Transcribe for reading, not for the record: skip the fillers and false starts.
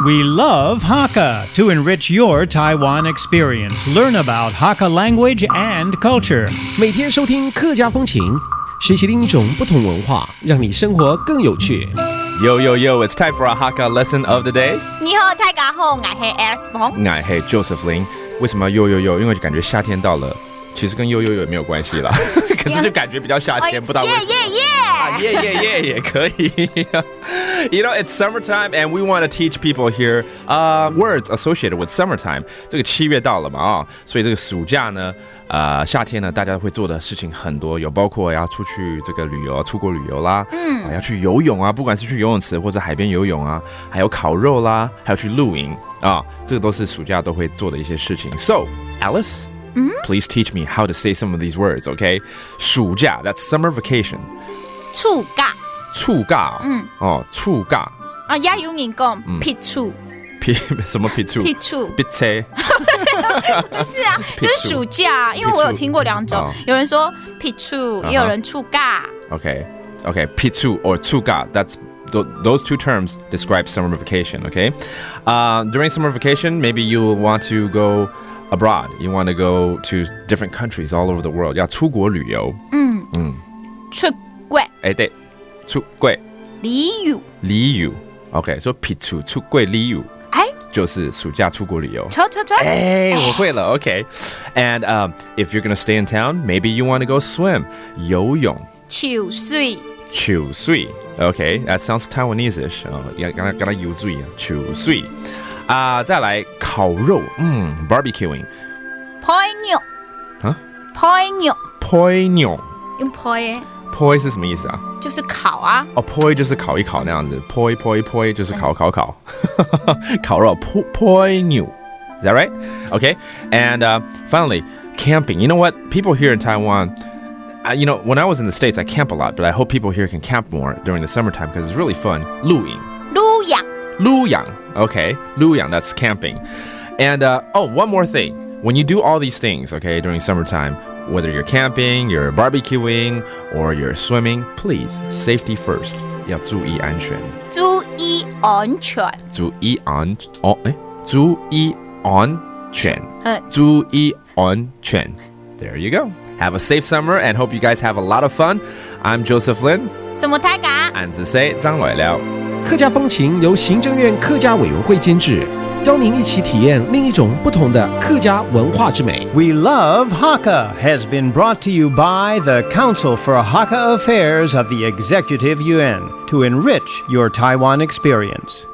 We love Hakka to enrich your Taiwan experience. Learn about Hakka language and culture. 每天收听客家风情，学习另一种不同文化，让你生活更有趣。Yo, yo, yo, it's time for a Hakka lesson of the day. 你好，大家好，我是 Alice 彭。我是 Joseph Lin。为什么yo yo yo？因为感觉夏天到了，其实跟yo yo yo 也没有关系啦，可是就感觉比较夏天，不知道为什么。Yeah, 也可以。You know, it's summertime, and we want to teach people here words associated with summertime. 这个7月到了嘛所以这个暑假呢，夏天呢，大家会做的事情很多，有包括要出去这个旅游，出国旅游啦，要去游泳啊，不管是去游泳池或者海边游泳啊，还有烤肉啦，还有去露营啊，这个都是暑假都会做的一些事情。So, Alice.Please teach me how to say some of these words, okay? 暑假 that's summer vacation. 暑假，暑假也有人讲撇暑，什么撇暑？撇暑，撇车？不是啊，就是暑假，因为我有听过两种，有人说撇暑，也有人暑假。Okay, 撇暑 or 暑假 those two terms describe summer vacation, okay? During summer vacation, maybe you want to go.Abroad, you want to go to different countries all over the world. 要出国旅游。出國。對，出國。旅遊。Okay, so 撇暑出國旅遊。就是暑假出國旅遊。錯。我會了。Okay, and if you're gonna stay in town, maybe you want to go swim. 游泳。游水。Okay, that sounds Taiwanese-ish. 要跟他游水啊，游水。再来烤肉，barbecuing。剖牛。用剖耶。剖是什么意思啊？就是烤啊。剖就是烤一烤那样子，剖就是烤。烤肉，剖牛。Is that right? Okay. And finally, camping. You know what? People here in Taiwan, when I was in the States, I camp a lot, but I hope people here can camp more during the summertime because it's really fun. 露营。露养 okay, 露养 that's camping. And one more thing. When you do all these things, okay, during summertime, whether you're camping, you're barbecuing, or you're swimming, please, safety first. 要注意安全。注意安全。There you go. Have a safe summer and hope you guys have a lot of fun. I'm Joseph Lin. 什么大家？俺是谁？张来了。客家风情由行政院客家委员会监制，邀您一起体验另一种不同的客家文化之美。 We Love Hakka has been brought to you by the Council for Hakka Affairs of the Executive Yuan to enrich your Taiwan experience.